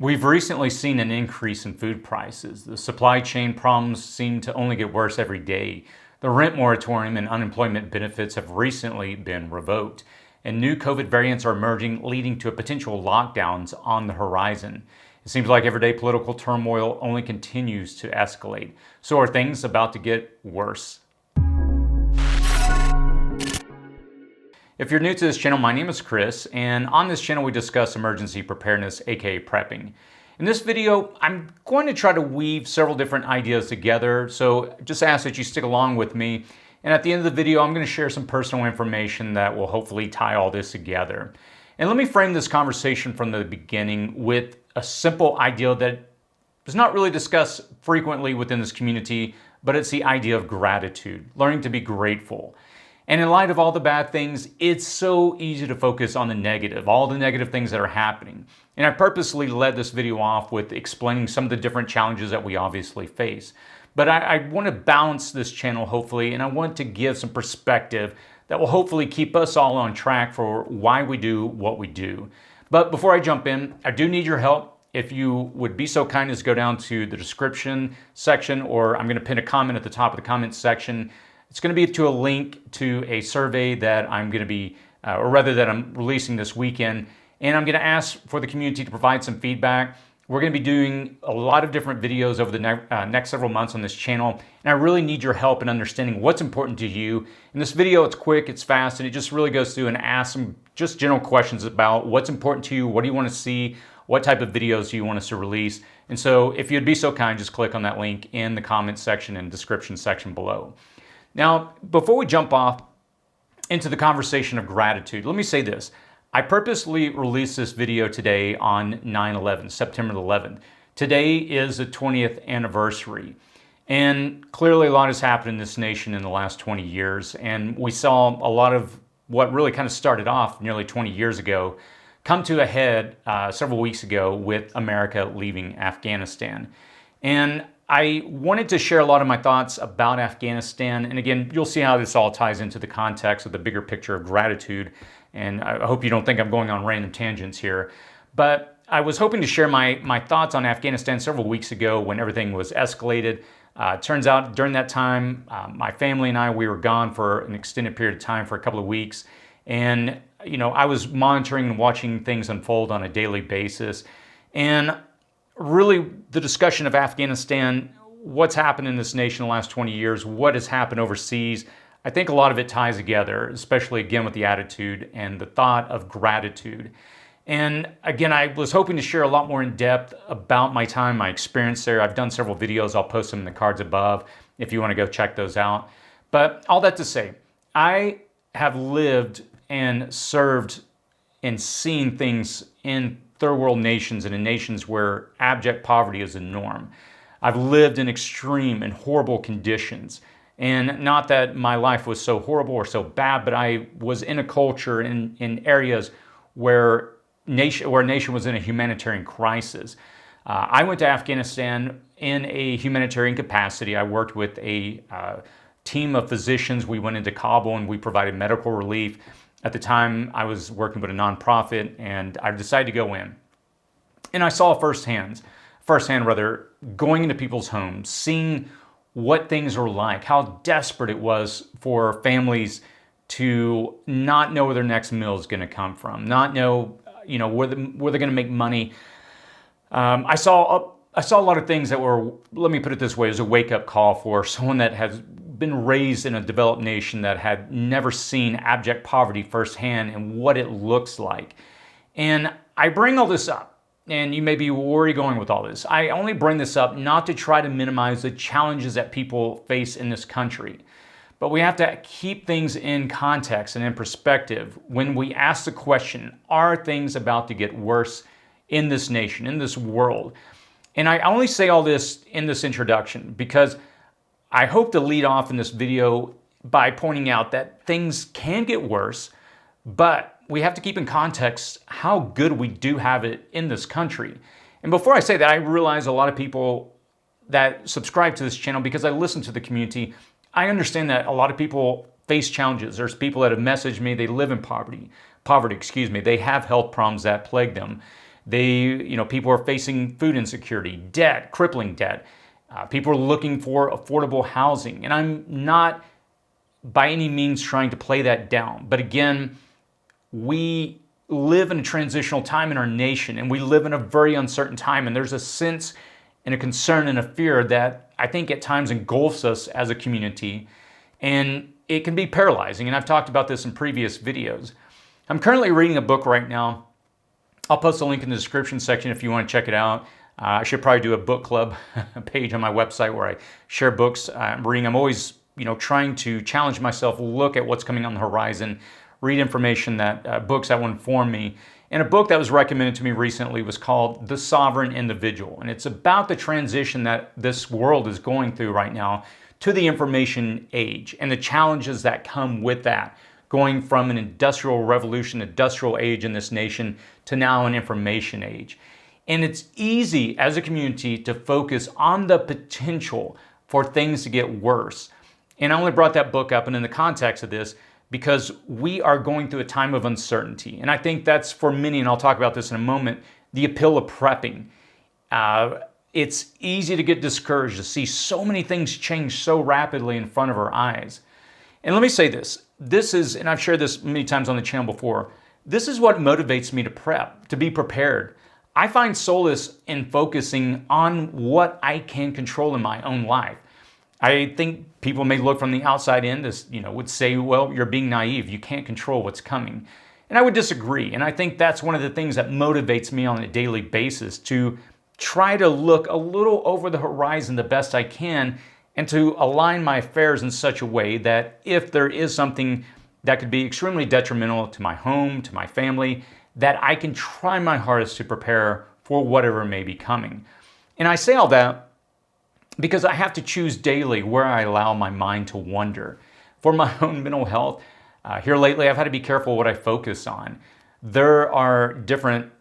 We've recently seen an increase in food prices. The supply chain problems seem to only get worse every day. The rent moratorium and unemployment benefits have recently been revoked, and new COVID variants are emerging, leading to potential lockdowns on the horizon. It seems like everyday political turmoil only continues to escalate. So are things about to get worse? If you're new to this channel, my name is Chris, and on this channel we discuss emergency preparedness, aka prepping. In this video, I'm going to try to weave several different ideas together, so just ask that you stick along with me. And at the end of the video, I'm going to share some personal information that will hopefully tie all this together. And let me frame this conversation from the beginning with a simple idea that is not really discussed frequently within this community, but it's the idea of gratitude, learning to be grateful. And in light of all the bad things, it's so easy to focus on the negative, all the negative things that are happening. And I purposely led this video off with explaining some of the different challenges that we obviously face. But I want to balance this channel, hopefully, and I want to give some perspective that will hopefully keep us all on track for why we do what we do. But before I jump in, I do need your help. If you would be so kind as to go down to the description section, or I'm going to pin a comment at the top of the comment section. It's going to be to a link to a survey that I'm going to be, or rather that I'm releasing this weekend. And I'm going to ask for the community to provide some feedback. We're going to be doing a lot of different videos over the next several months on this channel. And I really need your help in understanding what's important to you. In this video, it's quick, it's fast, and it just really goes through and asks some just general questions about what's important to you, what do you want to see, what type of videos do you want us to release. And so if you'd be so kind, just click on that link in the comment section and description section below. Now, before we jump off into the conversation of gratitude, let me say this. I purposely released this video today on 9/11, September 11th. Today is the 20th anniversary. And clearly a lot has happened in this nation in the last 20 years. And we saw a lot of what really kind of started off nearly 20 years ago come to a head several weeks ago with America leaving Afghanistan. And I wanted to share a lot of my thoughts about Afghanistan. And again, you'll see how this all ties into the context of the bigger picture of gratitude. And I hope you don't think I'm going on random tangents here. But I was hoping to share my thoughts on Afghanistan several weeks ago when everything was escalated. Turns out during that time, my family and I, we were gone for an extended period of time for a couple of weeks. And, you know, I was monitoring and watching things unfold on a daily basis. And really, the discussion of Afghanistan, what's happened in this nation in the last 20 years, what has happened overseas, I think a lot of it ties together, especially again with the attitude and the thought of gratitude. And again, I was hoping to share a lot more in depth about my time, my experience there. I've done several videos. I'll post them in the cards above if you want to go check those out. But all that to say, I have lived and served and seen things in third world nations and in nations where abject poverty is the norm. I've lived in extreme and horrible conditions. And not that my life was so horrible or so bad, but I was in a culture in areas where a nation was in a humanitarian crisis. I went to Afghanistan in a humanitarian capacity. I worked with a team of physicians. We went into Kabul and we provided medical relief. At the time, I was working with a nonprofit, and I decided to go in. And I saw firsthand, going into people's homes, seeing what things are like, how desperate it was for families to not know where their next meal is going to come from, not know, you know, where they're going to make money. I saw a lot of things that were, let me put it this way, as a wake-up call for someone that has been raised in a developed nation that had never seen abject poverty firsthand and what it looks like. And I bring all this up, and you may be, where are you going with all this? I only bring this up not to try to minimize the challenges that people face in this country, but we have to keep things in context and in perspective when we ask the question, are things about to get worse in this nation, in this world? And I only say all this in this introduction because I hope to lead off in this video by pointing out that things can get worse, but we have to keep in context how good we do have it in this country. And before I say that, I realize a lot of people that subscribe to this channel, because I listen to the community, I understand that a lot of people face challenges. There's people that have messaged me, they live in poverty, they have health problems that plague them. People are facing food insecurity, debt, crippling debt. People are looking for affordable housing. And I'm not by any means trying to play that down. But again, we live in a transitional time in our nation, and we live in a very uncertain time. And there's a sense and a concern and a fear that I think at times engulfs us as a community. And it can be paralyzing. And I've talked about this in previous videos. I'm currently reading a book right now. I'll post a link in the description section if you want to check it out. I should probably do a book club page on my website where I share books I'm reading. I'm always, trying to challenge myself, look at what's coming on the horizon, read information books that will inform me. And a book that was recommended to me recently was called The Sovereign Individual. And it's about the transition that this world is going through right now to the information age and the challenges that come with that, going from an industrial revolution, industrial age in this nation to now an information age. And it's easy as a community to focus on the potential for things to get worse. And I only brought that book up and in the context of this because we are going through a time of uncertainty. And I think that's for many, and I'll talk about this in a moment, the appeal of prepping. It's easy to get discouraged to see so many things change so rapidly in front of our eyes. And let me say this. This is, and I've shared this many times on the channel before, this is what motivates me to prep, to be prepared. I find solace in focusing on what I can control in my own life. I think people may look from the outside in, would say, well, you're being naive. You can't control what's coming. And I would disagree. And I think that's one of the things that motivates me on a daily basis to try to look a little over the horizon the best I can and to align my affairs in such a way that if there is something that could be extremely detrimental to my home, to my family, that I can try my hardest to prepare for whatever may be coming. And I say all that because I have to choose daily where I allow my mind to wander. For my own mental health, here lately I've had to be careful what I focus on. There are different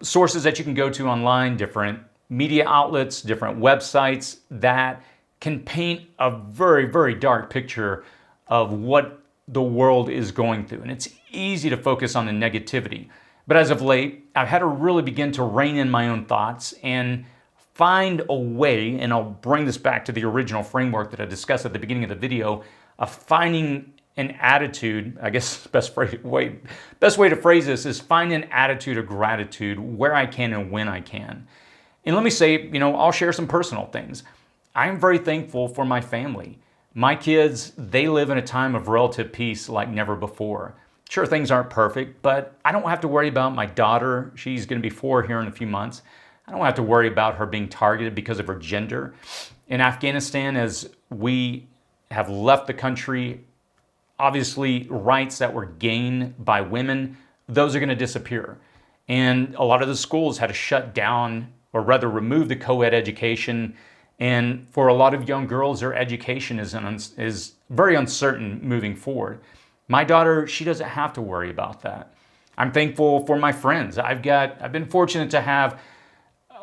sources that you can go to online, different media outlets, different websites that can paint a very, very dark picture of what the world is going through. And it's easy to focus on the negativity. But as of late, I've had to really begin to rein in my own thoughts and find a way, and I'll bring this back to the original framework that I discussed at the beginning of the video, of finding an attitude. I guess best way to phrase this is find an attitude of gratitude where I can and when I can. And let me say, I'll share some personal things. I'm very thankful for my family. My kids, they live in a time of relative peace like never before. Sure, things aren't perfect, but I don't have to worry about my daughter. She's going to be 4 here in a few months. I don't have to worry about her being targeted because of her gender. In Afghanistan, as we have left the country, obviously rights that were gained by women, those are going to disappear. And a lot of the schools had to shut down, or rather remove the co-ed education. And for a lot of young girls, their education is very uncertain moving forward. My daughter, she doesn't have to worry about that. I'm thankful for my friends. I've been fortunate to have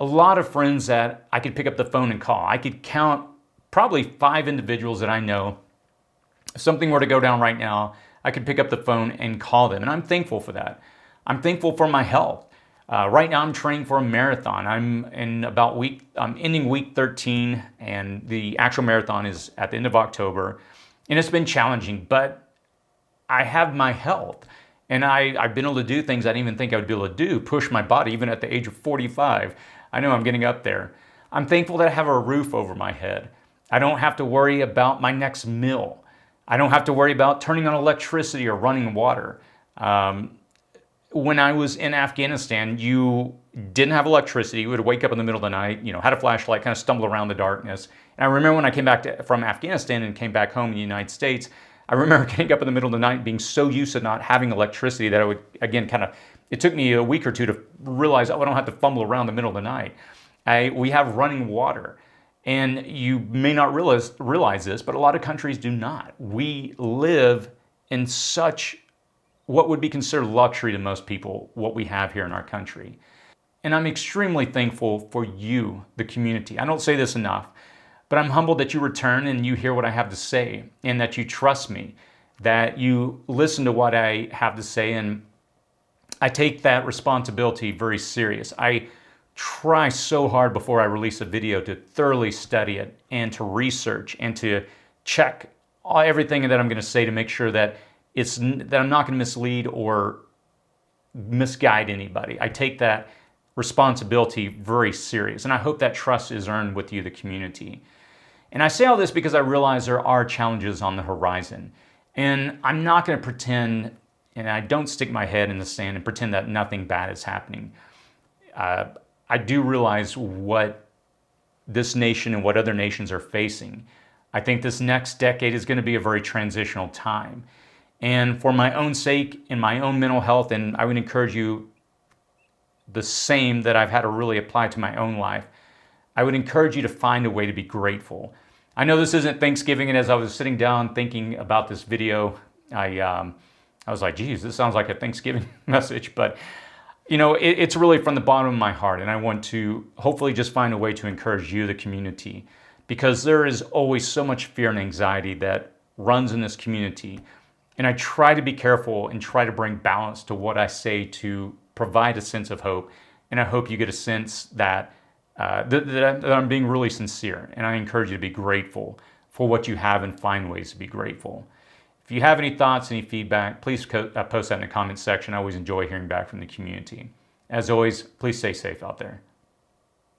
a lot of friends that I could pick up the phone and call. I could count probably 5 individuals that I know. If something were to go down right now, I could pick up the phone and call them. And I'm thankful for that. I'm thankful for my health. Right now I'm training for a marathon. I'm ending week 13, and the actual marathon is at the end of October. And it's been challenging, but I have my health. And I've been able to do things I didn't even think I would be able to do, push my body even at the age of 45. I know I'm getting up there. I'm thankful that I have a roof over my head. I don't have to worry about my next meal. I don't have to worry about turning on electricity or running water. When I was in Afghanistan, you didn't have electricity. You would wake up in the middle of the night, had a flashlight, kind of stumble around the darkness. And I remember when I came back from Afghanistan and came back home in the United States, I remember getting up in the middle of the night and being so used to not having electricity that I would, again, it took me a week or two to realize, I don't have to fumble around the middle of the night. We have running water. And you may not realize this, but a lot of countries do not. We live in such what would be considered luxury to most people, what we have here in our country. And I'm extremely thankful for you, the community. I don't say this enough, but I'm humbled that you return and you hear what I have to say, and that you trust me, that you listen to what I have to say. And I take that responsibility very serious. I try so hard before I release a video to thoroughly study it and to research and to check everything that I'm going to say to make sure that that I'm not going to mislead or misguide anybody. I take that responsibility very serious, and I hope that trust is earned with you, the community. And I say all this because I realize there are challenges on the horizon, and I'm not going to pretend, and I don't stick my head in the sand and pretend that nothing bad is happening. I do realize what this nation and what other nations are facing. I think this next decade is going to be a very transitional time. And for my own sake and my own mental health, and I would encourage you the same that I've had to really apply to my own life, I would encourage you to find a way to be grateful. I know this isn't Thanksgiving, and as I was sitting down thinking about this video, I was like, geez, this sounds like a Thanksgiving message, but it's really from the bottom of my heart, and I want to hopefully just find a way to encourage you, the community, because there is always so much fear and anxiety that runs in this community, and I try to be careful and try to bring balance to what I say to provide a sense of hope, and I hope you get a sense that that I'm being really sincere, and I encourage you to be grateful for what you have and find ways to be grateful. If you have any thoughts, any feedback, please post that in the comments section. I always enjoy hearing back from the community. As always, please stay safe out there.